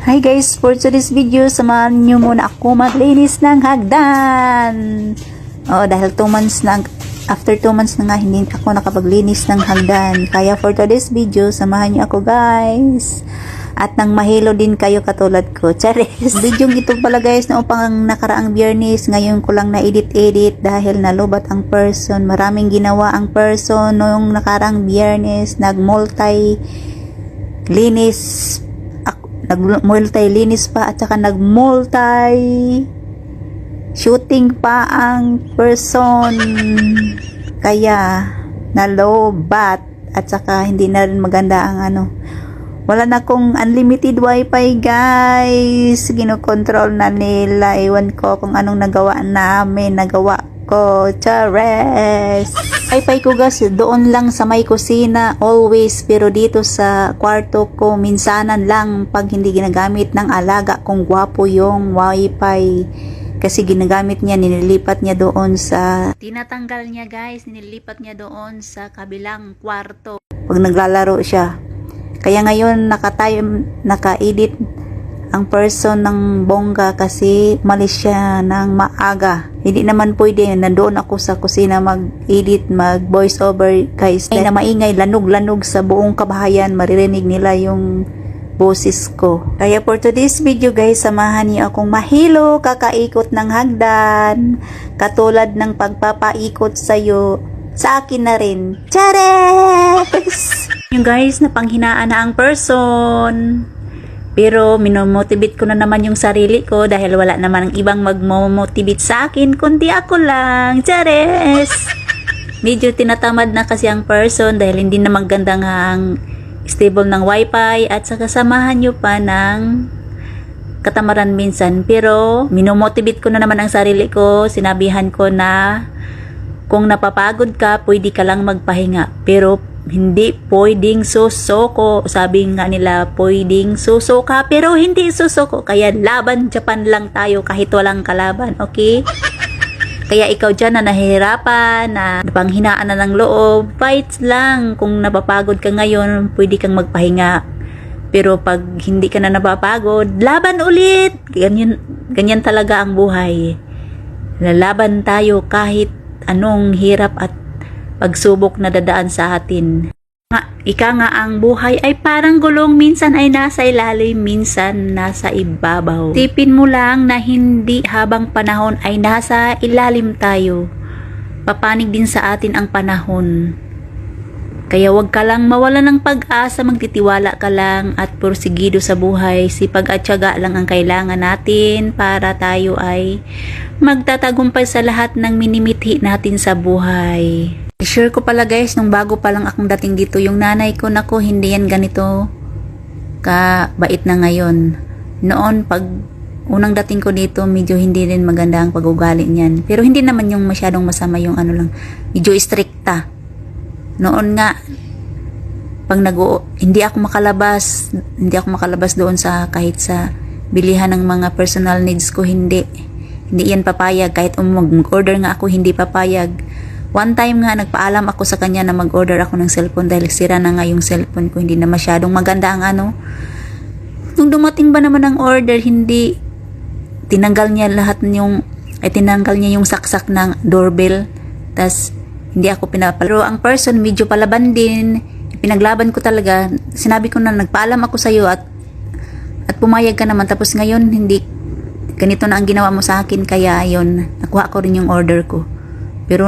Hi guys, for today's video, samahan nyo muna ako maglinis ng hagdan. Dahil 2 months na, after 2 months na nga, hindi ako nakapaglinis ng hagdan. Kaya for today's video, samahan nyo ako guys. At nang mahilo din kayo katulad ko. Charis! Video ito pala guys, noong pang nakaraang Biyernes, ngayon ko lang na-edit dahil nalubat ang person. Maraming ginawa ang person noong nakaraang Biyernes, nag-multi-linis pa at saka nag-multi-shooting pa ang person. Kaya nalobat at saka hindi na rin maganda ang wala na akong unlimited wifi guys. Ginokontrol na nila. Ewan ko kung anong nagawa ko. Chares! Wifi ko guys, doon lang sa may kusina always, pero dito sa kwarto ko minsanan lang pag hindi ginagamit ng alaga kong gwapo yung wifi. Kasi ginagamit niya, nililipat niya doon sa tinatanggal niya guys, nililipat niya doon sa kabilang kwarto pag naglalaro siya. Kaya ngayon naka-edit ang person ng bongga kasi umalis siya ng maaga. Hindi naman pwede, nandoon ako sa kusina mag-edit, mag-voice over guys. Ay na maingay, lanog-lanog sa buong kabahayan, maririnig nila yung boses ko. Kaya for today's video guys, samahan niyo akong mahilo, kakaikot ng hagdan. Katulad ng pagpapaikot sa'yo, sa akin na rin. Chares! Yung guys, napanghinaan na ang person. Pero minomotivate ko na naman yung sarili ko dahil wala naman ang ibang magmomotivate sa akin kundi ako lang. Chares! Medyo tinatamad na kasi ang person dahil hindi na maganda nga ang stable ng wifi at saka samahan nyo pa ng katamaran minsan. Pero minomotivate ko na naman ang sarili ko. Sinabihan ko na kung napapagod ka, pwede ka lang magpahinga. Pero hindi pwedeng susoko. Sabi nga nila, pwedeng susuka pero hindi susuko. Kaya laban Japan lang tayo kahit walang kalaban, okay? Kaya ikaw dyan na nahihirapan, na panghinaan na ng loob, fight lang. Kung napapagod ka ngayon, pwede kang magpahinga. Pero pag hindi ka na napapagod, laban ulit. Ganyan talaga ang buhay. Lalaban tayo kahit anong hirap at pagsubok na dadaan sa atin. Ika nga ang buhay ay parang gulong, minsan ay nasa ilalim, minsan nasa ibabaw. Tipin mo lang na hindi habang panahon ay nasa ilalim tayo. Papanig din sa atin ang panahon. Kaya wag ka lang mawala ng pag-asa, magtitiwala ka lang at porsigido sa buhay. Sipag at tiyaga lang ang kailangan natin para tayo ay magtatagumpay sa lahat ng minimithi natin sa buhay. I-share ko pala guys, nung bago pa lang akong dating dito, yung nanay ko, nako, hindi yan ganito kabait na ngayon. Noon, pag unang dating ko dito, medyo hindi rin maganda ang pag-ugali niyan. Pero hindi naman yung masyadong masama, yung medyo stricta. Noon nga, pag hindi ako makalabas doon sa kahit sa bilihan ng mga personal needs ko, hindi yan papayag. Kahit mag-order nga ako, hindi papayag. One time nga, nagpaalam ako sa kanya na mag-order ako ng cellphone dahil sira na nga yung cellphone ko. Hindi na masyadong maganda ang Nung dumating ba naman ang order, hindi tinanggal niya yung saksak ng doorbell. Tas hindi ako Pero ang person medyo palaban din. Pinaglaban ko talaga. Sinabi ko na nagpaalam ako sa iyo at pumayag ka naman. Tapos ngayon, hindi ganito na ang ginawa mo sa akin. Kaya ayun, nakuha ko rin yung order ko. Pero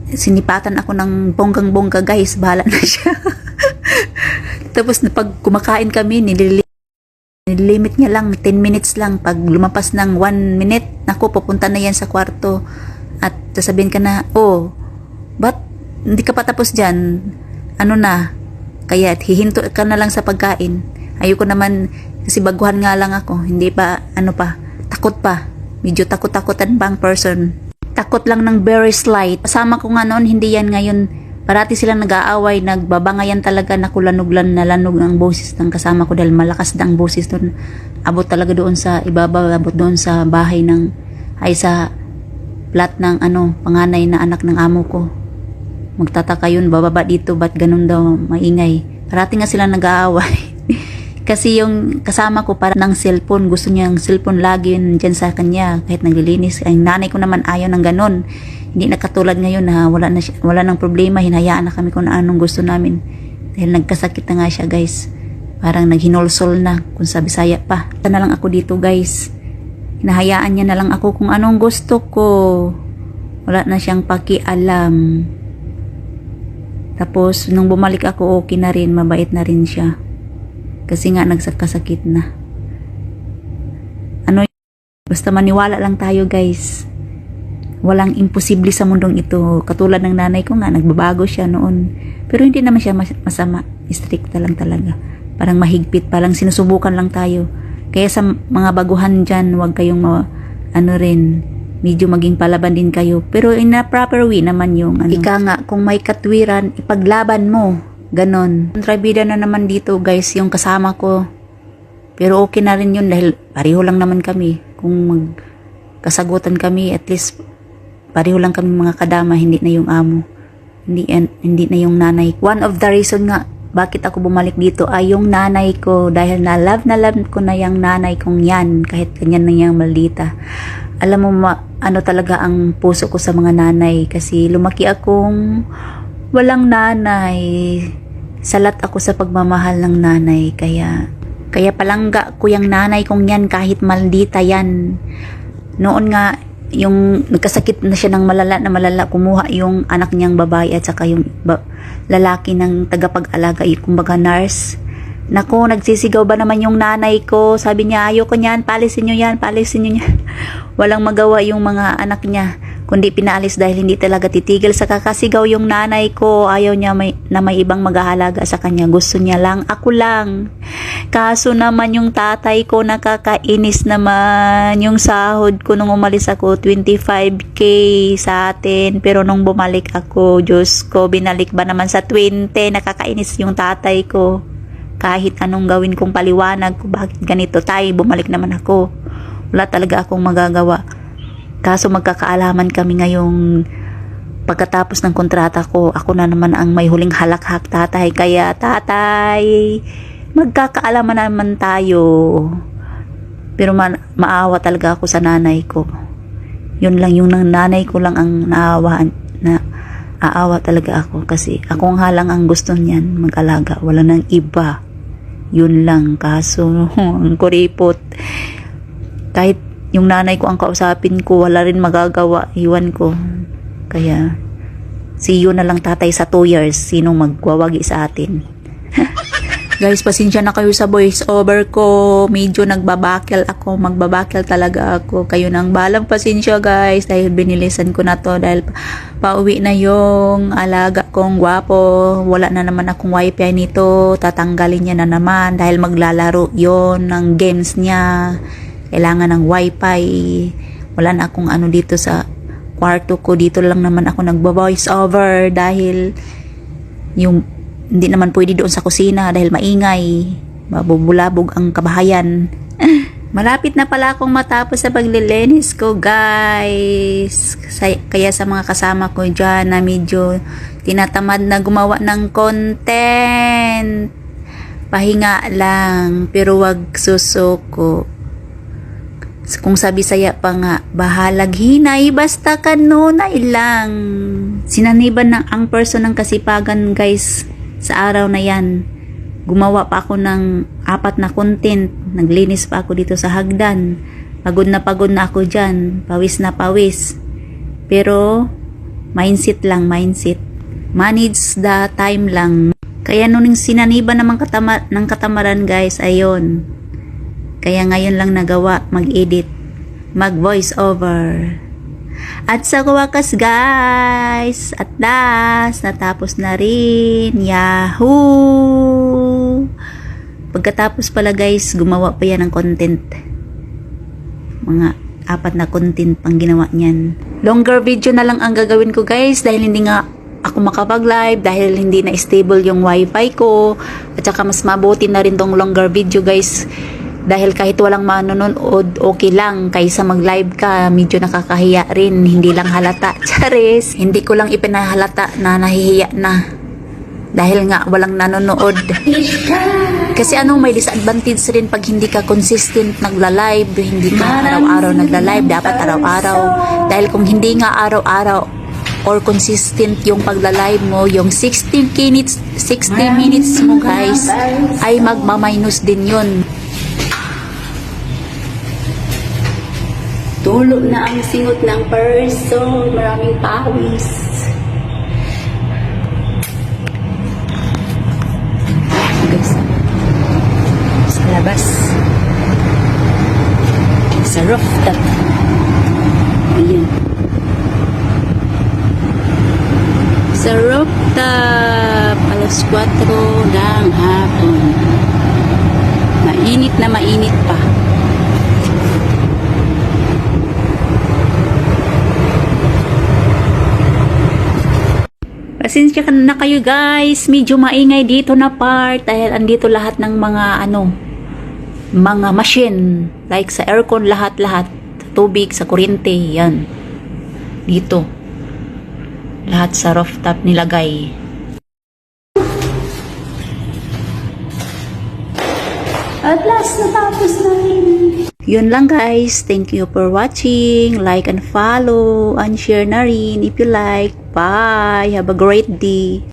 sinipatan ako ng bonggang-bongga guys, bahala na siya. Tapos pag kumakain kami, nililimit niya lang 10 minutes lang. Pag lumapas ng 1 minute, naku, pupunta na yan sa kwarto at sasabihin ka na, ba't hindi ka pa tapos dyan? Kaya hihinto ka na lang sa pagkain. Ayoko naman kasi baguhan nga lang ako, hindi pa takot pa, medyo takot-takotan pa ang person. Takot lang ng very slight. Kasama ko nga noon, hindi yan ngayon. Parati silang nag-aaway, nagbabangayan talaga, nakulanog-lan na lanog ang boses ng kasama ko dahil malakas na ang boses doon. Abot talaga doon sa ibabaw, abot doon sa bahay sa flat ng panganay na anak ng amo ko. Magtataka yun, bababa dito, ba't ganun daw maingay. Parati nga silang nag-aaway. Kasi yung kasama ko para ng cellphone, gusto niya yung cellphone lagi yun dyan sa kanya kahit naglilinis. Ang nanay ko naman ayaw ng ganon. Hindi na katulad ngayon na wala nang problema, hinayaan na kami kung anong gusto namin. Dahil nagkasakit na nga siya guys. Parang naghinolsol na kung sa Bisaya pa. Ito na lang ako dito guys. Hinahayaan niya na lang ako kung anong gusto ko. Wala na siyang pakialam. Tapos nung bumalik ako okay na rin, mabait na rin siya. Kasi nga nagsakasakit na. Basta maniwala lang tayo guys. Walang imposible sa mundong ito. Katulad ng nanay ko nga, nagbabago siya noon. Pero hindi naman siya masama. Stricta lang talaga. Parang mahigpit, parang sinusubukan lang tayo. Kaya sa mga baguhan dyan, huwag kayong medyo maging palaban din kayo. Pero in a proper way naman yung Ika nga, kung may katwiran, ipaglaban mo. Ganon. Kontrabida na naman dito guys, yung kasama ko. Pero okay na rin yun dahil pareho lang naman kami. Kung magkasagutan kami, at least pareho lang kami mga kadama, hindi na yung amo. Hindi na yung nanay. One of the reason nga bakit ako bumalik dito ay yung nanay ko, dahil na love ko na yung nanay kong yan, kahit ganyan na yung maldita. Alam mo ano talaga ang puso ko sa mga nanay, kasi lumaki akong walang nanay. Salat ako sa pagmamahal ng nanay, kaya palangga ko yung nanay kong yan kahit maldita yan. Noon nga yung nagkasakit na siya ng malala, kumuha yung anak niyang babae at saka yung lalaki ng tagapag-alaga, kumbaga nurse. Nako, nagsisigaw ba naman yung nanay ko? Sabi niya, ayoko niyan, palisin niyo yan. Walang magawa yung mga anak niya, kundi pinaalis dahil hindi talaga titigil sa kakasigaw yung nanay ko. Ayaw niya na may ibang maghahalaga sa kanya. Gusto niya lang, ako lang. Kaso naman yung tatay ko, nakakainis naman. Yung sahod ko nung umalis ako, 25k sa atin. Pero nung bumalik ako, Diyos ko, binalik ba naman sa 20? Nakakainis yung tatay ko. Kahit anong gawin kong paliwanag ko, bakit ganito tayo, bumalik naman ako. Wala talaga akong magagawa. Kaso magkakaalaman kami ngayong pagkatapos ng kontrata ko, ako na naman ang may huling halakhak, tatay. Kaya tatay, magkakaalaman naman tayo. Pero maawa talaga ako sa nanay ko. Yun lang, yung nanay ko lang ang aawa talaga ako. Kasi akong halang ang gusto niyan, mag-alaga. Wala nang iba. Yun lang. Kaso, ang kuripot. Kahit yung nanay ko ang kausapin ko, wala rin magagawa. Iwan ko. Kaya, see you na lang tatay sa 2 years. Sinong magwawagi sa atin? Guys, pasensya na kayo sa voice over ko. Medyo magbabakel talaga ako. Kayo nang balang pasensya guys, dahil binilisan ko na to dahil pauwi na yung alaga kong gwapo. Wala na naman akong wifi nito. Tatanggalin niya na naman dahil maglalaro yon ng games niya. Kailangan ng wifi. Wala na akong dito sa kwarto ko. Dito lang naman ako nagbo-voice over dahil hindi naman pwede doon sa kusina dahil maingay. Mabubulabog ang kabahayan. Malapit na pala akong matapos sa paglilinis ko guys. Kaya sa mga kasama ko dyan na medyo tinatamad na gumawa ng content, pahinga lang, pero wag susuko. Kung sa Bisaya pa nga, bahalag hinay, basta kanunay lang. Sinaniban na ang person ng kasipagan guys. Sa araw na yan, gumawa pa ako ng 4 na content. Naglinis pa ako dito sa hagdan. Pagod na ako dyan. Pawis na pawis. Pero, mindset lang, mindset. Manage the time lang. Kaya nung sinaniban naman ng katamaran guys, ayun. Kaya ngayon lang nagawa, mag-edit, mag-voice over. At sa wakas guys, at last, natapos na rin. Yahoo! Pagkatapos pala guys, gumawa pa yan ng content. Mga 4 na content pang ginawa niyan. Longer video na lang ang gagawin ko guys dahil hindi nga ako makapag-live dahil hindi na stable yung wifi ko. At saka mas mabuti na rin tong longer video guys. Dahil kahit walang manonood, okay lang. Kaysa mag-live ka, medyo nakakahiya rin. Hindi lang halata. Charis, hindi ko lang ipinahalata na nahihiya na. Dahil nga walang nanonood. Kasi may disadvantage rin pag hindi ka consistent nagla-live, hindi ka araw-araw nagla-live, dapat araw-araw. Dahil kung hindi nga araw-araw or consistent yung pagla-live mo, yung 60 minutes mo guys, ay magma-minus din yun. Tulo na ang singot ng person, maraming pawis. Guys, sa labas. Sa rooftop. Ayan. Sa rooftop, alas 4 ng hapon. Mainit na mainit pa. Pasensya na kayo guys, medyo maingay dito na part dahil andito lahat ng mga mga machine, like sa aircon, lahat tubig, sa kuryente, yan dito lahat sa rooftop nilagay. At last, natapos na rin. Yun lang guys, thank you for watching, like and follow and share na rin if you like. Bye, have a great day.